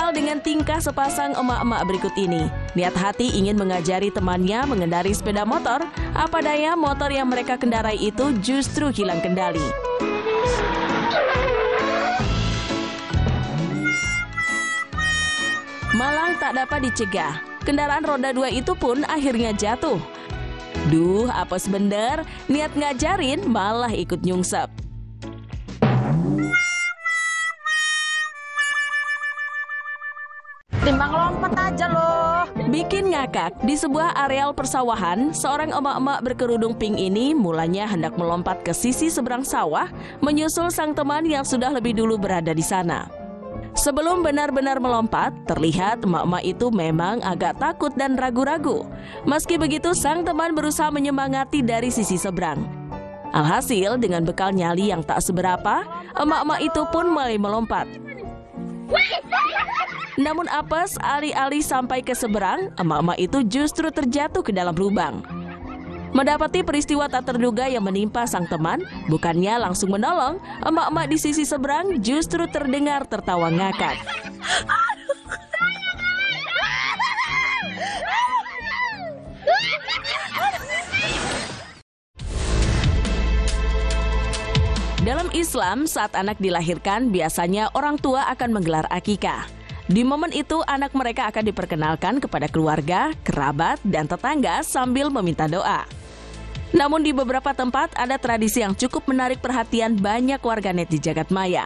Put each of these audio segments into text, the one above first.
Berawal dengan tingkah sepasang emak-emak berikut ini. Niat hati ingin mengajari temannya mengendarai sepeda motor, apa daya motor yang mereka kendarai itu justru hilang kendali. Malang tak dapat dicegah, kendaraan roda 2 itu pun akhirnya jatuh. Duh, apes bener, niat ngajarin malah ikut nyungsep. Timbang lompat aja loh. Bikin ngakak, di sebuah areal persawahan, seorang emak-emak berkerudung pink ini mulanya hendak melompat ke sisi seberang sawah, menyusul sang teman yang sudah lebih dulu berada di sana. Sebelum benar-benar melompat, terlihat emak-emak itu memang agak takut dan ragu-ragu. Meski begitu, sang teman berusaha menyemangati dari sisi seberang. Alhasil, dengan bekal nyali yang tak seberapa, emak-emak itu pun mulai melompat. Namun apes, alih-alih sampai ke seberang, emak-emak itu justru terjatuh ke dalam lubang. Mendapati peristiwa tak terduga yang menimpa sang teman, bukannya langsung menolong, emak-emak di sisi seberang justru terdengar tertawa ngakak. Dalam Islam, saat anak dilahirkan, biasanya orang tua akan menggelar akikah. Di momen itu, anak mereka akan diperkenalkan kepada keluarga, kerabat, dan tetangga sambil meminta doa. Namun di beberapa tempat ada tradisi yang cukup menarik perhatian banyak warganet di jagat maya.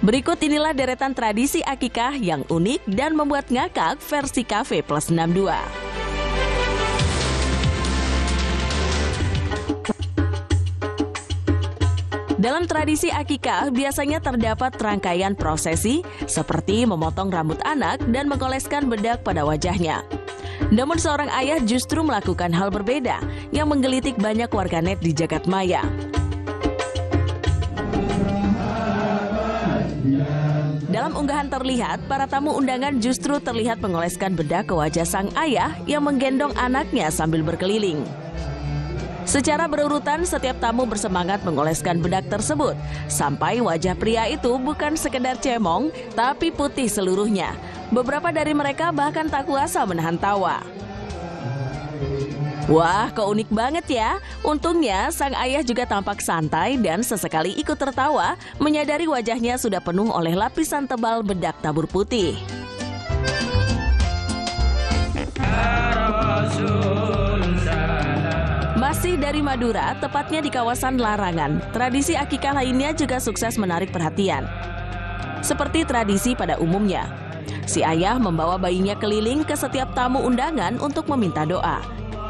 Berikut inilah deretan tradisi akikah yang unik dan membuat ngakak versi Cafe Plus 62. Dalam tradisi akikah, biasanya terdapat rangkaian prosesi seperti memotong rambut anak dan mengoleskan bedak pada wajahnya. Namun seorang ayah justru melakukan hal berbeda yang menggelitik banyak warganet di jagat maya. Dalam unggahan terlihat, para tamu undangan justru terlihat mengoleskan bedak ke wajah sang ayah yang menggendong anaknya sambil berkeliling. Secara berurutan, setiap tamu bersemangat mengoleskan bedak tersebut, sampai wajah pria itu bukan sekedar cemong, tapi putih seluruhnya. Beberapa dari mereka bahkan tak kuasa menahan tawa. Wah, kok unik banget ya. Untungnya, sang ayah juga tampak santai dan sesekali ikut tertawa, menyadari wajahnya sudah penuh oleh lapisan tebal bedak tabur putih. Masih dari Madura, tepatnya di kawasan Larangan, tradisi akikah lainnya juga sukses menarik perhatian. Seperti tradisi pada umumnya, si ayah membawa bayinya keliling ke setiap tamu undangan untuk meminta doa.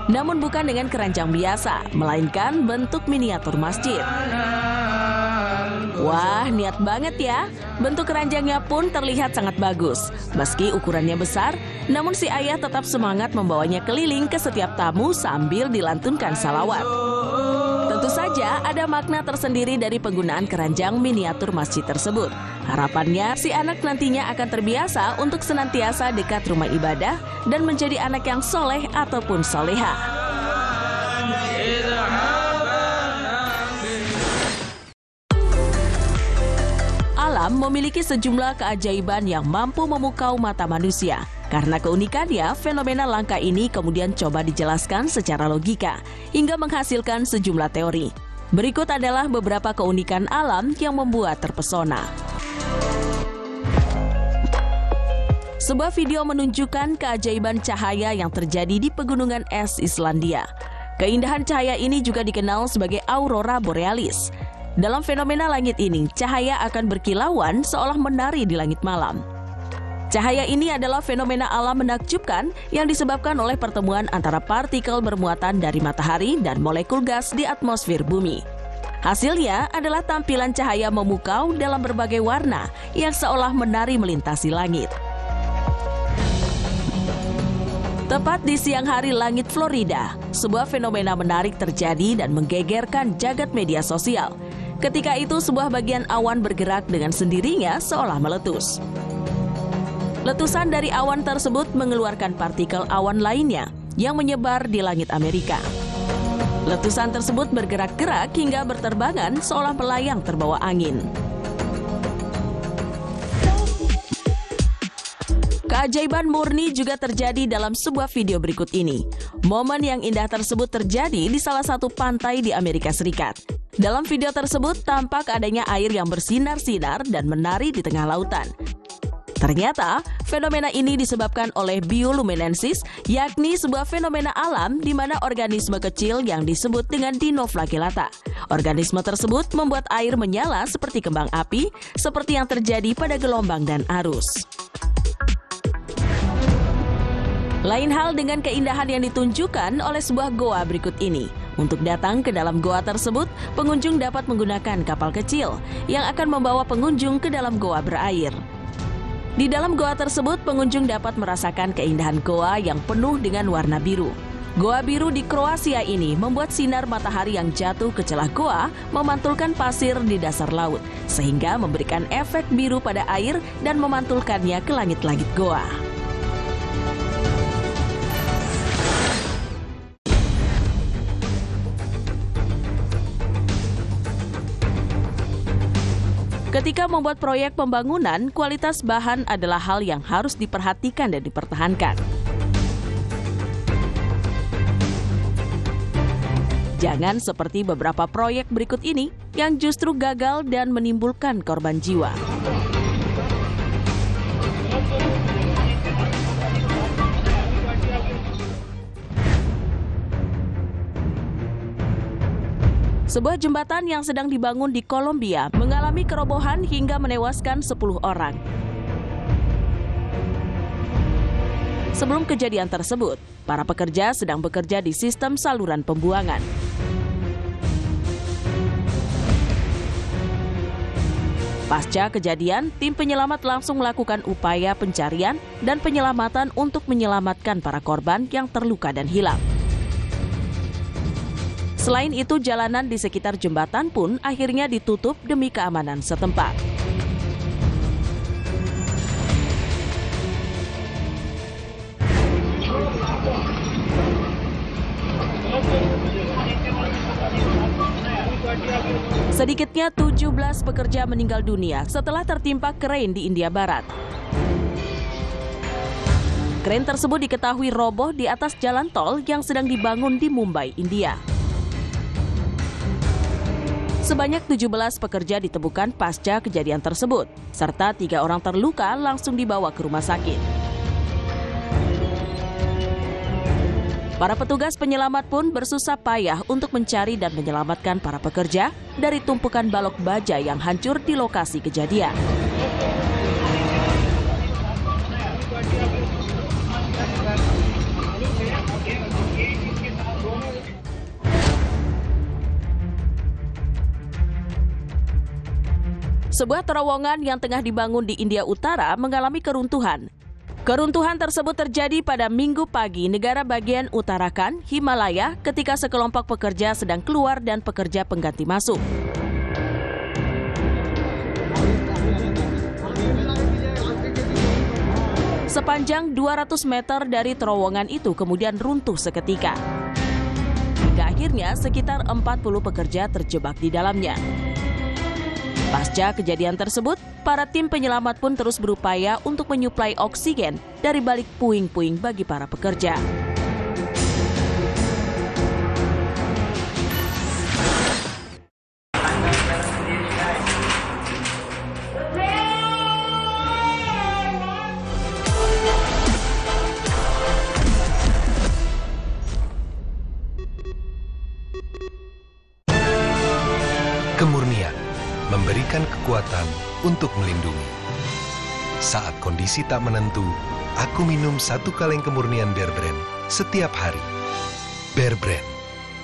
Namun bukan dengan keranjang biasa, melainkan bentuk miniatur masjid. Wah, niat banget ya. Bentuk keranjangnya pun terlihat sangat bagus. Meski ukurannya besar, namun si ayah tetap semangat membawanya keliling ke setiap tamu sambil dilantunkan salawat. Tentu saja ada makna tersendiri dari penggunaan keranjang miniatur masjid tersebut. Harapannya si anak nantinya akan terbiasa untuk senantiasa dekat rumah ibadah dan menjadi anak yang soleh ataupun soleha. Alam memiliki sejumlah keajaiban yang mampu memukau mata manusia. Karena keunikannya, fenomena langka ini kemudian coba dijelaskan secara logika hingga menghasilkan sejumlah teori. Berikut adalah beberapa keunikan alam yang membuat terpesona. Sebuah video menunjukkan keajaiban cahaya yang terjadi di pegunungan es Islandia. Keindahan cahaya ini juga dikenal sebagai aurora borealis. Dalam fenomena langit ini, cahaya akan berkilauan seolah menari di langit malam. Cahaya ini adalah fenomena alam menakjubkan yang disebabkan oleh pertemuan antara partikel bermuatan dari matahari dan molekul gas di atmosfer bumi. Hasilnya adalah tampilan cahaya memukau dalam berbagai warna yang seolah menari melintasi langit. Tepat di siang hari langit Florida, sebuah fenomena menarik terjadi dan menggegerkan jagat media sosial. Ketika itu sebuah bagian awan bergerak dengan sendirinya seolah meletus. Letusan dari awan tersebut mengeluarkan partikel awan lainnya yang menyebar di langit Amerika. Letusan tersebut bergerak-gerak hingga berterbangan seolah melayang terbawa angin. Keajaiban murni juga terjadi dalam sebuah video berikut ini. Momen yang indah tersebut terjadi di salah satu pantai di Amerika Serikat. Dalam video tersebut tampak adanya air yang bersinar-sinar dan menari di tengah lautan. Ternyata, fenomena ini disebabkan oleh bioluminescence, yakni sebuah fenomena alam di mana organisme kecil yang disebut dengan dinoflagellata. Organisme tersebut membuat air menyala seperti kembang api, seperti yang terjadi pada gelombang dan arus. Lain hal dengan keindahan yang ditunjukkan oleh sebuah goa berikut ini. Untuk datang ke dalam goa tersebut, pengunjung dapat menggunakan kapal kecil yang akan membawa pengunjung ke dalam goa berair. Di dalam goa tersebut, pengunjung dapat merasakan keindahan goa yang penuh dengan warna biru. Goa biru di Kroasia ini membuat sinar matahari yang jatuh ke celah goa memantulkan pasir di dasar laut, sehingga memberikan efek biru pada air dan memantulkannya ke langit-langit goa. Ketika membuat proyek pembangunan, kualitas bahan adalah hal yang harus diperhatikan dan dipertahankan. Jangan seperti beberapa proyek berikut ini yang justru gagal dan menimbulkan korban jiwa. Sebuah jembatan yang sedang dibangun di Kolombia mengalami kerobohan hingga menewaskan 10 orang. Sebelum kejadian tersebut, para pekerja sedang bekerja di sistem saluran pembuangan. Pasca kejadian, tim penyelamat langsung melakukan upaya pencarian dan penyelamatan untuk menyelamatkan para korban yang terluka dan hilang. Selain itu, jalanan di sekitar jembatan pun akhirnya ditutup demi keamanan setempat. Sedikitnya 17 pekerja meninggal dunia setelah tertimpa krain di India Barat. Krain tersebut diketahui roboh di atas jalan tol yang sedang dibangun di Mumbai, India. Sebanyak 17 pekerja ditemukan pasca kejadian tersebut, serta 3 orang terluka langsung dibawa ke rumah sakit. Para petugas penyelamat pun bersusah payah untuk mencari dan menyelamatkan para pekerja dari tumpukan balok baja yang hancur di lokasi kejadian. Sebuah terowongan yang tengah dibangun di India Utara mengalami keruntuhan. Keruntuhan tersebut terjadi pada Minggu pagi negara bagian Uttarakhand, Himalaya, ketika sekelompok pekerja sedang keluar dan pekerja pengganti masuk. Sepanjang 200 meter dari terowongan itu kemudian runtuh seketika. Hingga akhirnya sekitar 40 pekerja terjebak di dalamnya. Pasca kejadian tersebut, para tim penyelamat pun terus berupaya untuk menyuplai oksigen dari balik puing-puing bagi para pekerja. Kemurnian memberikan kekuatan untuk melindungi. Saat kondisi tak menentu, aku minum 1 kaleng kemurnian Bear Brand setiap hari. Bear Brand,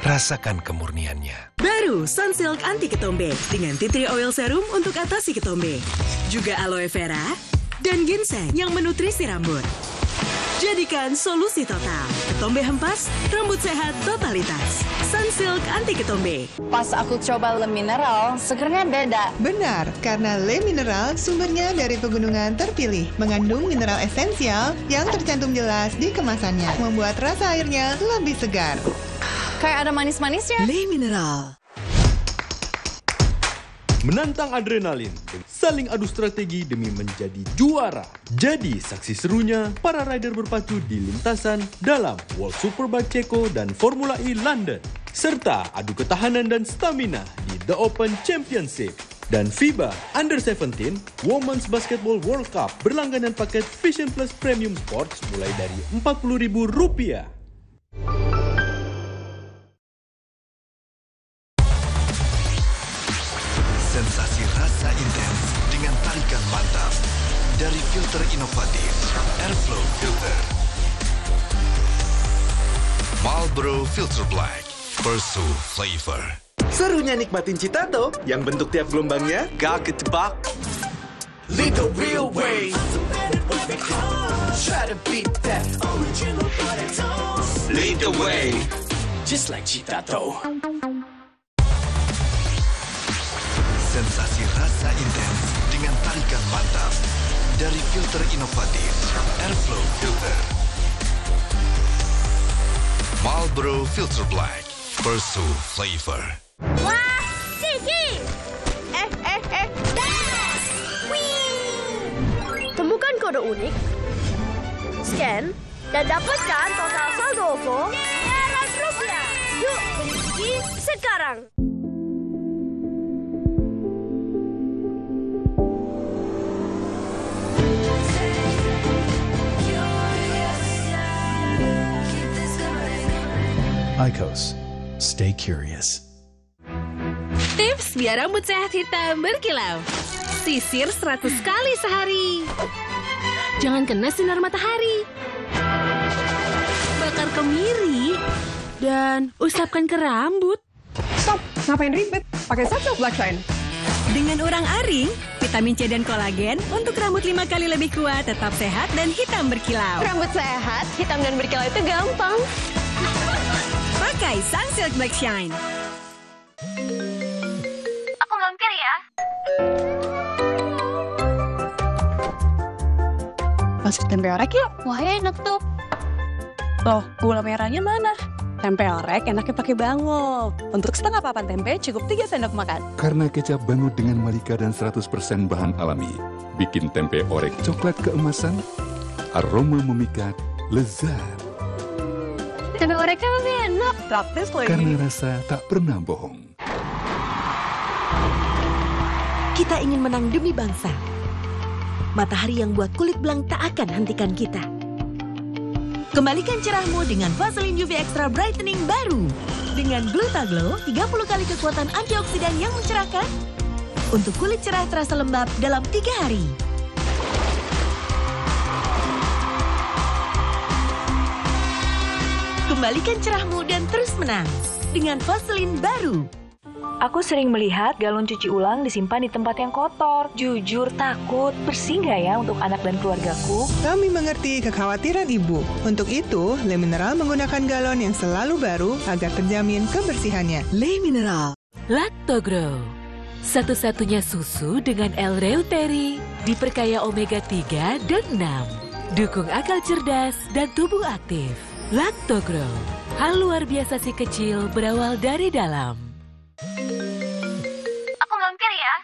rasakan kemurniannya. Baru Sunsilk Anti Ketombe dengan tea tree oil serum untuk atasi ketombe. Juga aloe vera dan ginseng yang menutrisi rambut. Jadikan solusi total. Ketombe hempas, rambut sehat totalitas. Sunsilk Anti Ketombe. Pas aku coba Le Mineral, segernya beda. Benar, karena Le Mineral sumbernya dari pegunungan terpilih, mengandung mineral esensial yang tercantum jelas di kemasannya, membuat rasa airnya lebih segar. Kayak ada manis-manisnya. Le Mineral. menantang adrenalin, saling adu strategi demi menjadi juara. Jadi saksi serunya para rider berpacu di lintasan dalam World Superbike Ceko dan Formula E London, serta adu ketahanan dan stamina di The Open Championship. Dan FIBA Under-17 Women's Basketball World Cup berlangganan paket Vision Plus Premium Sports mulai dari Rp40.000. Sensasi rasa intens dengan tarikan mantap dari filter inovatif Airflow Filter. Marlboro Filter Black, Pursue Flavor. Serunya nikmatin Citato yang bentuk tiap gelombangnya gak ketebak. Lead the real way. Try to beat that original lead the way. Just like Citato. Sensasi rasa intens dengan tarikan mantap dari filter inovatif Airflow Filter. Marlboro Filter Black, Pursue Flavor. Wah, Siki! Das! Wih! Temukan kode unik, scan, dan dapatkan total saldo OVO Rp200. Yuk, beli Siki sekarang! IQOS, stay curious. Tips biar rambut sehat hitam berkilau. Sisir 100 kali sehari. Jangan kena sinar matahari. Bakar kemiri. Dan usapkan ke rambut. Stop, ngapain ribet? Pakai Sunsilk Black Shine. Dengan urang aring, vitamin C dan kolagen untuk rambut 5 kali lebih kuat, tetap sehat dan hitam berkilau. Rambut sehat, hitam dan berkilau itu gampang. Pakai Sunsilk Black Shine. Aku mampir ya. Masuk tempe orek yuk. Wah, enak tuh. Loh, gula merahnya mana? Tempe orek enaknya pakai bango. Untuk setengah papan tempe cukup 3 sendok makan. Karena kecap bango dengan malika dan 100% bahan alami, bikin tempe orek coklat keemasan, aroma memikat, lezat. Tempe oreknya lebih enak. Praktis loh ini. Karena rasa tak pernah bohong. Kita ingin menang demi bangsa. Matahari yang buat kulit belang tak akan hentikan kita. Kembalikan cerahmu dengan Vaseline UV Extra Brightening baru. Dengan Glutaglow, 30 kali kekuatan antioksidan yang mencerahkan. Untuk kulit cerah terasa lembab dalam 3 hari. Kembalikan cerahmu dan terus menang. Dengan Vaseline baru. Aku sering melihat galon cuci ulang disimpan di tempat yang kotor. Jujur takut, bersih nggak ya untuk anak dan keluargaku? Kami mengerti kekhawatiran ibu. Untuk itu, Le Mineral menggunakan galon yang selalu baru agar terjamin kebersihannya. Le Mineral Lactogrow, satu-satunya susu dengan L-reuteri, diperkaya omega 3 dan 6. Dukung akal cerdas dan tubuh aktif. Lactogrow, hal luar biasa si kecil berawal dari dalam. Aku mampir ya.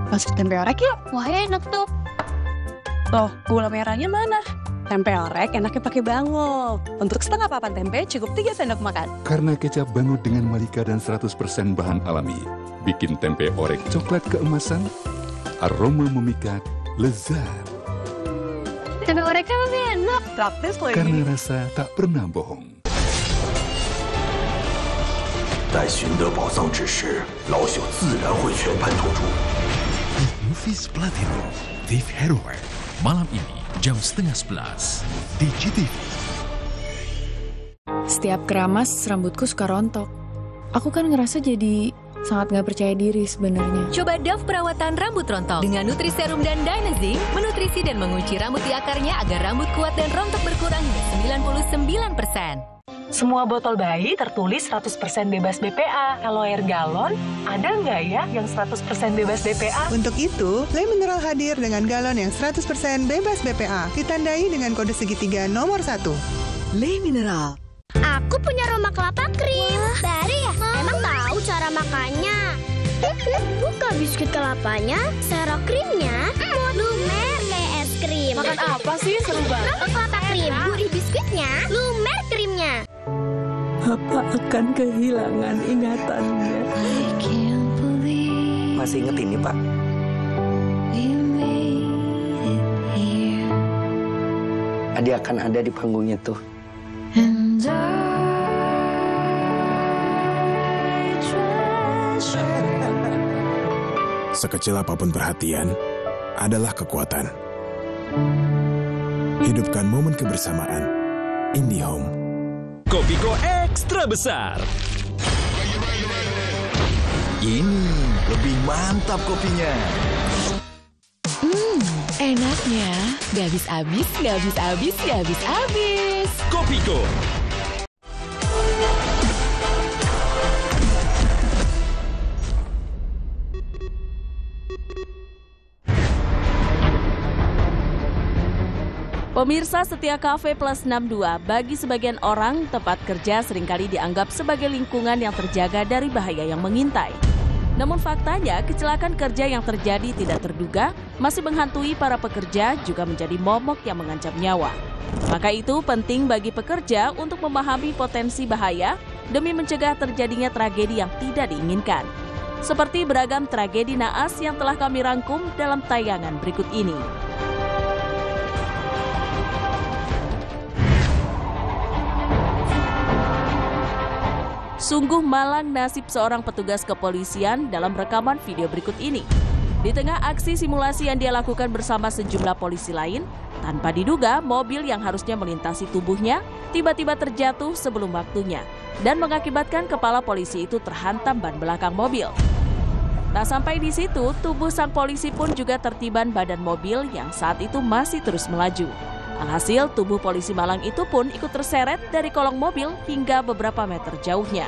Masuk tempe orek yuk. Wah, enak tuh. Loh, gula merahnya mana? Tempe orek enaknya pakai bango. Untuk setengah papan tempe cukup 3 sendok makan. Karena kecap bango dengan malika dan 100% bahan alami, bikin tempe orek coklat keemasan, aroma memikat, lezat. Tempe oreknya lebih enak. Praktis loh ini. Karena rasa tak pernah bohong. 在寻得宝藏之时，老朽自然会全盘托出。 Movies Platinum, Thief Heroine. Malam ini jam 10:30 di GTV. Setiap keramas rambutku suka rontok. Aku kan ngerasa jadi sangat nggak percaya diri sebenarnya. Coba Dove perawatan rambut rontok dengan Nutriserum dan Dynazing, menutrisi dan mengunci rambut di akarnya agar rambut kuat dan rontok berkurang hingga 99%. Semua botol bayi tertulis 100% bebas BPA. Kalau air galon, ada nggak ya yang 100% bebas BPA? Untuk itu, Le Mineral hadir dengan galon yang 100% bebas BPA, ditandai dengan kode segitiga nomor 1. Le Mineral. Aku punya Roma kelapa krim. Wah, makannya. Buka biskuit kelapanya, serok krimnya, lumer kayak es krim. Makan apa sih? Seru banget. Makan kelapa krim, gurih biskuitnya, lumer krimnya. Bapak akan kehilangan ingatannya. Masih inget ini, Pak? Adi akan ada di panggung itu. Sekecil apapun perhatian adalah kekuatan. Hidupkan momen kebersamaan. IndiHome. Kopiko ekstra besar. Ini lebih mantap kopinya. Enaknya. Gak habis-habis, gak habis-habis, gak habis-habis. Kopiko. Pemirsa setia Cafe Plus 62, bagi sebagian orang, tempat kerja seringkali dianggap sebagai lingkungan yang terjaga dari bahaya yang mengintai. Namun faktanya, kecelakaan kerja yang terjadi tidak terduga masih menghantui para pekerja, juga menjadi momok yang mengancam nyawa. Maka itu penting bagi pekerja untuk memahami potensi bahaya demi mencegah terjadinya tragedi yang tidak diinginkan. Seperti beragam tragedi naas yang telah kami rangkum dalam tayangan berikut ini. Sungguh malang nasib seorang petugas kepolisian dalam rekaman video berikut ini. Di tengah aksi simulasi yang dia lakukan bersama sejumlah polisi lain, tanpa diduga mobil yang harusnya melintasi tubuhnya tiba-tiba terjatuh sebelum waktunya dan mengakibatkan kepala polisi itu terhantam ban belakang mobil. Tak sampai di situ, tubuh sang polisi pun juga tertiban badan mobil yang saat itu masih terus melaju. Alhasil, tubuh polisi Malang itu pun ikut terseret dari kolong mobil hingga beberapa meter jauhnya.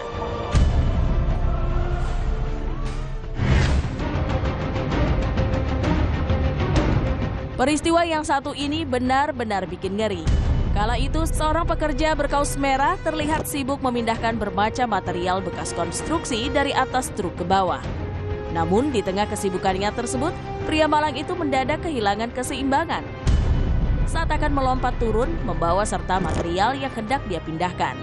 Peristiwa yang satu ini benar-benar bikin ngeri. Kala itu, seorang pekerja berkaus merah terlihat sibuk memindahkan bermacam material bekas konstruksi dari atas truk ke bawah. Namun, di tengah kesibukannya tersebut, pria Malang itu mendadak kehilangan keseimbangan saat akan melompat turun membawa serta material yang hendak dia pindahkan.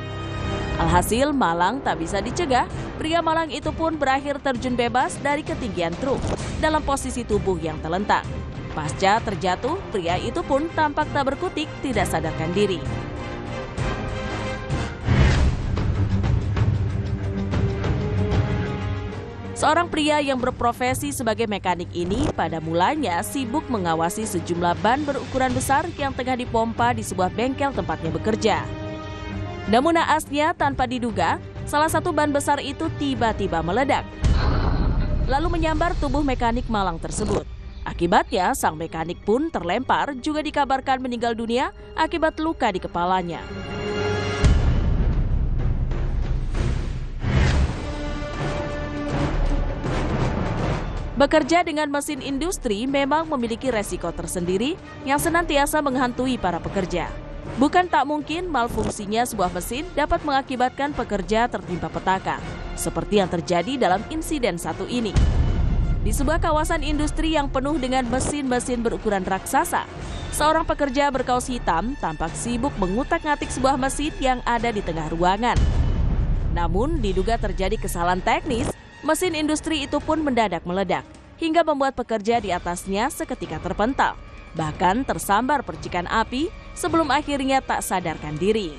Alhasil, Malang tak bisa dicegah, pria Malang itu pun berakhir terjun bebas dari ketinggian truk dalam posisi tubuh yang terlentang. Pasca terjatuh, pria itu pun tampak tak berkutik, tidak sadarkan diri. Seorang pria yang berprofesi sebagai mekanik ini pada mulanya sibuk mengawasi sejumlah ban berukuran besar yang tengah dipompa di sebuah bengkel tempatnya bekerja. Namun naasnya tanpa diduga, salah satu ban besar itu tiba-tiba meledak, lalu menyambar tubuh mekanik Malang tersebut. Akibatnya, sang mekanik pun terlempar, juga dikabarkan meninggal dunia akibat luka di kepalanya. Bekerja dengan mesin industri memang memiliki resiko tersendiri yang senantiasa menghantui para pekerja. Bukan tak mungkin malfungsinya sebuah mesin dapat mengakibatkan pekerja tertimpa petaka, seperti yang terjadi dalam insiden satu ini. Di sebuah kawasan industri yang penuh dengan mesin-mesin berukuran raksasa, seorang pekerja berkaus hitam tampak sibuk mengutak-ngatik sebuah mesin yang ada di tengah ruangan. Namun, diduga terjadi kesalahan teknis, mesin industri itu pun mendadak meledak, hingga membuat pekerja di atasnya seketika terpental. Bahkan tersambar percikan api sebelum akhirnya tak sadarkan diri.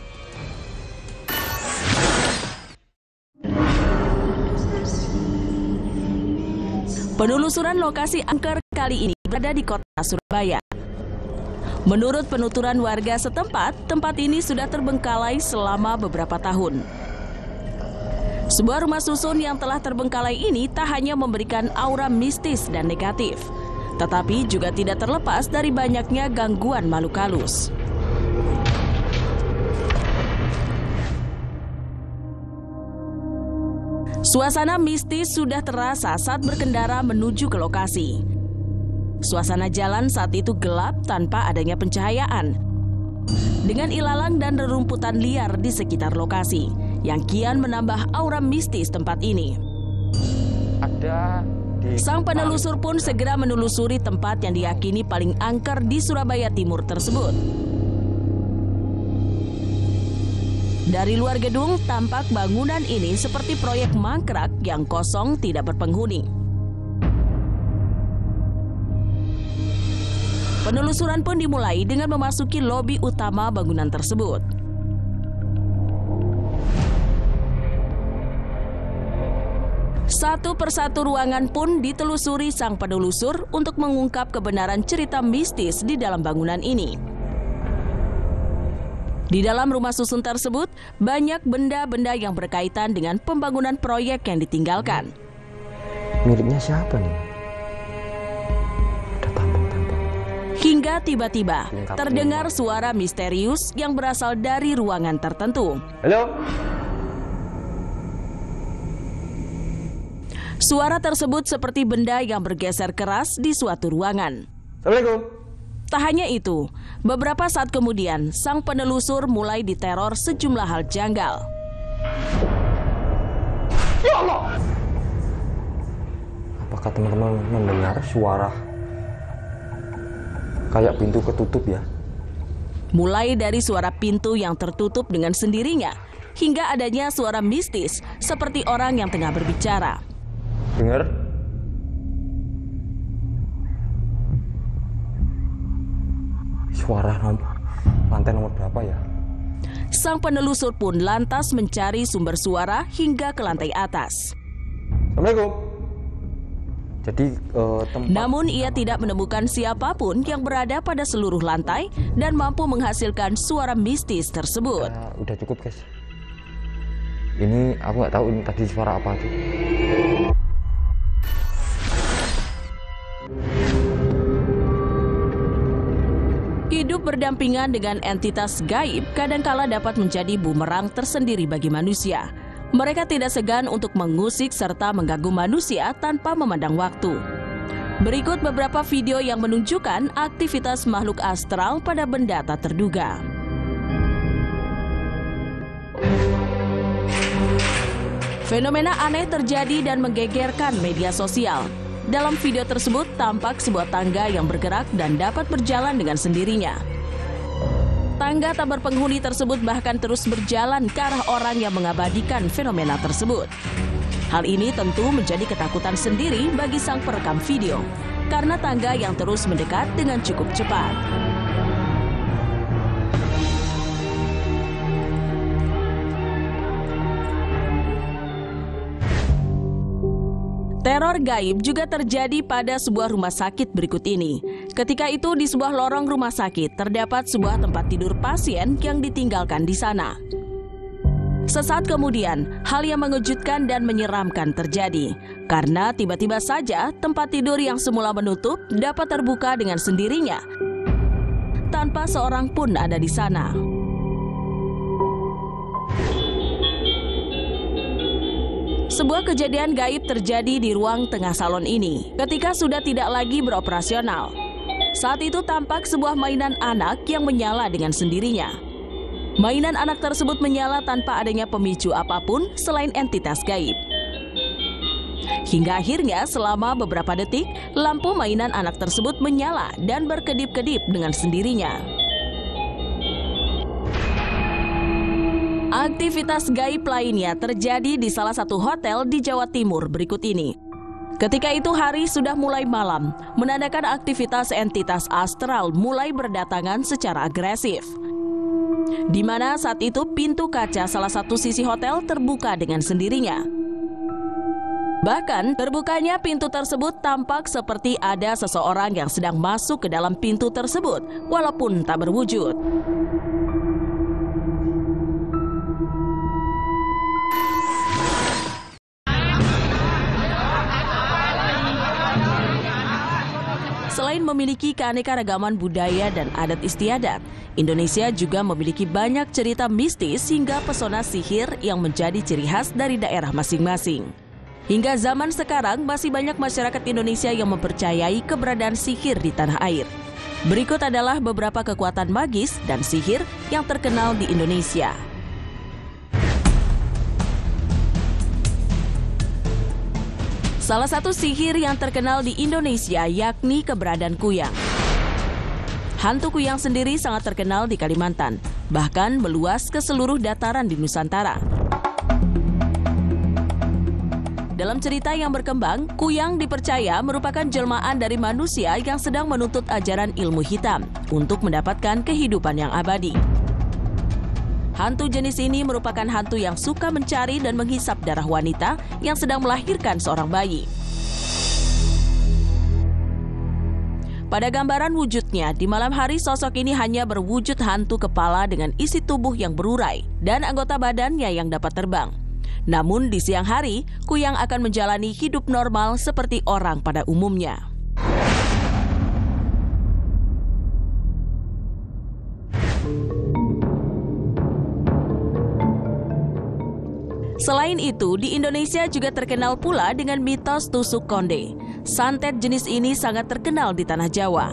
Penelusuran lokasi angker kali ini berada di kota Surabaya. Menurut penuturan warga setempat, tempat ini sudah terbengkalai selama beberapa tahun. Sebuah rumah susun yang telah terbengkalai ini tak hanya memberikan aura mistis dan negatif, tetapi juga tidak terlepas dari banyaknya gangguan makhluk halus. Suasana mistis sudah terasa saat berkendara menuju ke lokasi. Suasana jalan saat itu gelap tanpa adanya pencahayaan, dengan ilalang dan rerumputan liar di sekitar lokasi, yang kian menambah aura mistis tempat ini. ada di... Sang penelusur pun segera menelusuri tempat yang diyakini paling angker di Surabaya Timur tersebut. Dari luar gedung, tampak bangunan ini seperti proyek mangkrak yang kosong tidak berpenghuni. Penelusuran pun dimulai dengan memasuki lobi utama bangunan tersebut. Satu persatu ruangan pun ditelusuri sang penelusur untuk mengungkap kebenaran cerita mistis di dalam bangunan ini. Di dalam rumah susun tersebut, banyak benda-benda yang berkaitan dengan pembangunan proyek yang ditinggalkan. Miliknya siapa nih? Hingga tiba-tiba terdengar suara misterius yang berasal dari ruangan tertentu. Halo? Suara tersebut seperti benda yang bergeser keras di suatu ruangan. Assalamualaikum. Tak hanya itu, beberapa saat kemudian sang penelusur mulai diteror sejumlah hal janggal. Ya Allah! Apakah teman-teman mendengar suara kayak pintu ketutup ya? Mulai dari suara pintu yang tertutup dengan sendirinya, hingga adanya suara mistis seperti orang yang tengah berbicara. Dengar? Suara lantai nomor berapa ya? Sang penelusur pun lantas mencari sumber suara hingga ke lantai atas. Assalamualaikum. Jadi, namun ia tidak menemukan siapapun yang berada pada seluruh lantai dan mampu menghasilkan suara mistis tersebut. Udah cukup guys. Ini aku nggak tahu ini tadi suara apa tuh. Hidup berdampingan dengan entitas gaib kadangkala dapat menjadi bumerang tersendiri bagi manusia. Mereka tidak segan untuk mengusik serta mengganggu manusia tanpa memandang waktu. Berikut beberapa video yang menunjukkan aktivitas makhluk astral pada benda tak terduga. Fenomena aneh terjadi dan menggegerkan media sosial. Dalam video tersebut tampak sebuah tangga yang bergerak dan dapat berjalan dengan sendirinya. Tangga tak berpenghuni tersebut bahkan terus berjalan ke arah orang yang mengabadikan fenomena tersebut. Hal ini tentu menjadi ketakutan sendiri bagi sang perekam video, karena tangga yang terus mendekat dengan cukup cepat. Teror gaib juga terjadi pada sebuah rumah sakit berikut ini. Ketika itu di sebuah lorong rumah sakit terdapat sebuah tempat tidur pasien yang ditinggalkan di sana. Sesaat kemudian, hal yang mengejutkan dan menyeramkan terjadi. Karena tiba-tiba saja tempat tidur yang semula menutup dapat terbuka dengan sendirinya, tanpa seorang pun ada di sana. Sebuah kejadian gaib terjadi di ruang tengah salon ini ketika sudah tidak lagi beroperasional. Saat itu tampak sebuah mainan anak yang menyala dengan sendirinya. Mainan anak tersebut menyala tanpa adanya pemicu apapun selain entitas gaib. Hingga akhirnya selama beberapa detik, lampu mainan anak tersebut menyala dan berkedip-kedip dengan sendirinya. Aktivitas gaib lainnya terjadi di salah satu hotel di Jawa Timur berikut ini. Ketika itu hari sudah mulai malam, menandakan aktivitas entitas astral mulai berdatangan secara agresif. Di mana saat itu pintu kaca salah satu sisi hotel terbuka dengan sendirinya. Bahkan terbukanya pintu tersebut tampak seperti ada seseorang yang sedang masuk ke dalam pintu tersebut, walaupun tak berwujud. Selain memiliki keanekaragaman budaya dan adat istiadat, Indonesia juga memiliki banyak cerita mistis hingga pesona sihir yang menjadi ciri khas dari daerah masing-masing. Hingga zaman sekarang masih banyak masyarakat Indonesia yang mempercayai keberadaan sihir di tanah air. Berikut adalah beberapa kekuatan magis dan sihir yang terkenal di Indonesia. Salah satu sihir yang terkenal di Indonesia yakni keberadaan kuyang. Hantu kuyang sendiri sangat terkenal di Kalimantan, bahkan meluas ke seluruh dataran di Nusantara. Dalam cerita yang berkembang, kuyang dipercaya merupakan jelmaan dari manusia yang sedang menuntut ajaran ilmu hitam untuk mendapatkan kehidupan yang abadi. Hantu jenis ini merupakan hantu yang suka mencari dan menghisap darah wanita yang sedang melahirkan seorang bayi. Pada gambaran wujudnya, di malam hari sosok ini hanya berwujud hantu kepala dengan isi tubuh yang berurai dan anggota badannya yang dapat terbang. Namun di siang hari, kuyang akan menjalani hidup normal seperti orang pada umumnya. Selain itu, di Indonesia juga terkenal pula dengan mitos tusuk konde. Santet jenis ini sangat terkenal di tanah Jawa.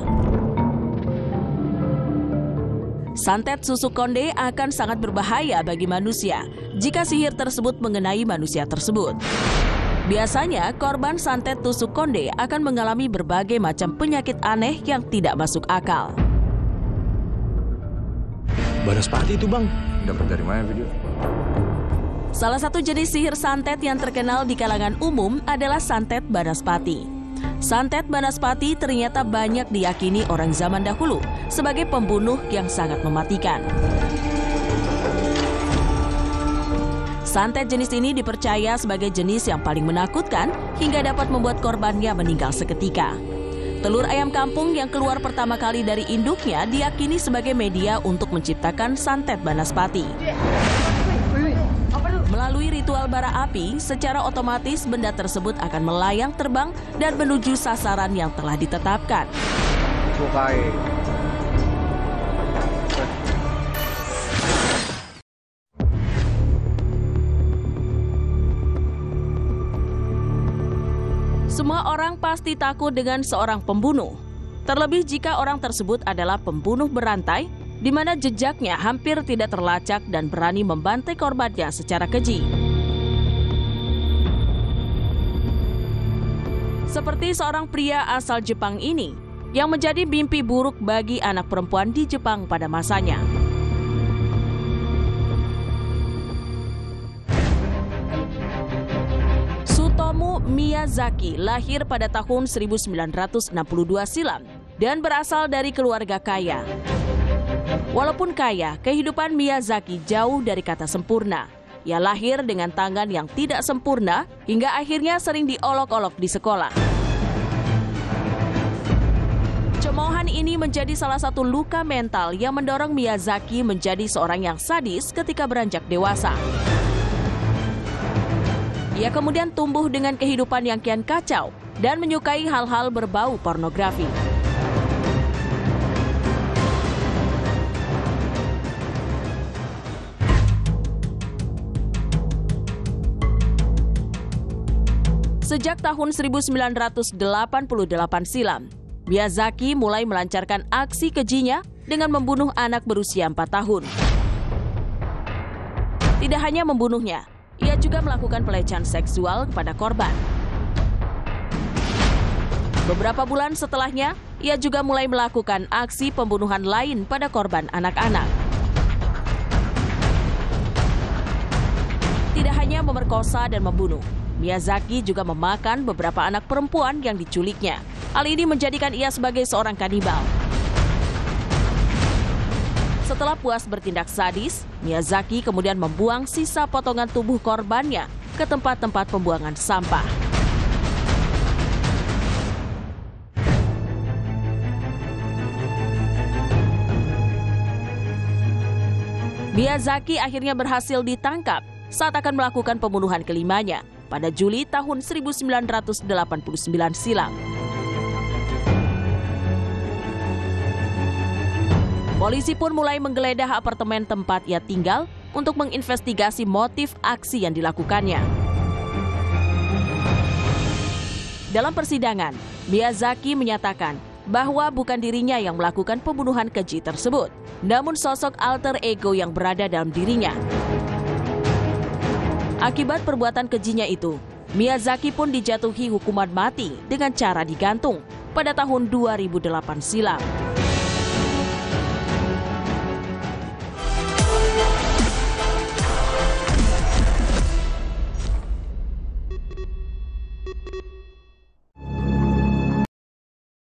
Santet susuk konde akan sangat berbahaya bagi manusia jika sihir tersebut mengenai manusia tersebut. Biasanya, korban santet tusuk konde akan mengalami berbagai macam penyakit aneh yang tidak masuk akal. Banaspati itu, Bang. Dapat dari mana video? Salah satu jenis sihir santet yang terkenal di kalangan umum adalah santet Banaspati. Santet Banaspati ternyata banyak diyakini orang zaman dahulu sebagai pembunuh yang sangat mematikan. Santet jenis ini dipercaya sebagai jenis yang paling menakutkan hingga dapat membuat korbannya meninggal seketika. Telur ayam kampung yang keluar pertama kali dari induknya diyakini sebagai media untuk menciptakan santet Banaspati. Melalui ritual bara api, secara otomatis benda tersebut akan melayang terbang dan menuju sasaran yang telah ditetapkan. Semua orang pasti takut dengan seorang pembunuh. Terlebih jika orang tersebut adalah pembunuh berantai, di mana jejaknya hampir tidak terlacak dan berani membantai korbannya secara keji. Seperti seorang pria asal Jepang ini, yang menjadi mimpi buruk bagi anak perempuan di Jepang pada masanya. Tsutomu Miyazaki lahir pada tahun 1962 silam dan berasal dari keluarga kaya. Walaupun kaya, kehidupan Miyazaki jauh dari kata sempurna. Ia lahir dengan tangan yang tidak sempurna hingga akhirnya sering diolok-olok di sekolah. Cemoohan ini menjadi salah satu luka mental yang mendorong Miyazaki menjadi seorang yang sadis ketika beranjak dewasa. Ia kemudian tumbuh dengan kehidupan yang kian kacau dan menyukai hal-hal berbau pornografi. Sejak tahun 1988 silam, Miyazaki mulai melancarkan aksi kejinya dengan membunuh anak berusia 4 tahun. Tidak hanya membunuhnya, ia juga melakukan pelecehan seksual kepada korban. Beberapa bulan setelahnya, ia juga mulai melakukan aksi pembunuhan lain pada korban anak-anak. Tidak hanya memerkosa dan membunuh, Miyazaki juga memakan beberapa anak perempuan yang diculiknya. Hal ini menjadikan ia sebagai seorang kanibal. Setelah puas bertindak sadis, Miyazaki kemudian membuang sisa potongan tubuh korbannya ke tempat-tempat pembuangan sampah. Miyazaki akhirnya berhasil ditangkap saat akan melakukan pembunuhan kelimanya pada Juli tahun 1989 silam. Polisi pun mulai menggeledah apartemen tempat ia tinggal untuk menginvestigasi motif aksi yang dilakukannya. Dalam persidangan, Miyazaki menyatakan bahwa bukan dirinya yang melakukan pembunuhan keji tersebut, namun sosok alter ego yang berada dalam dirinya. Akibat perbuatan kejinya itu, Miyazaki pun dijatuhi hukuman mati dengan cara digantung pada tahun 2008 silam.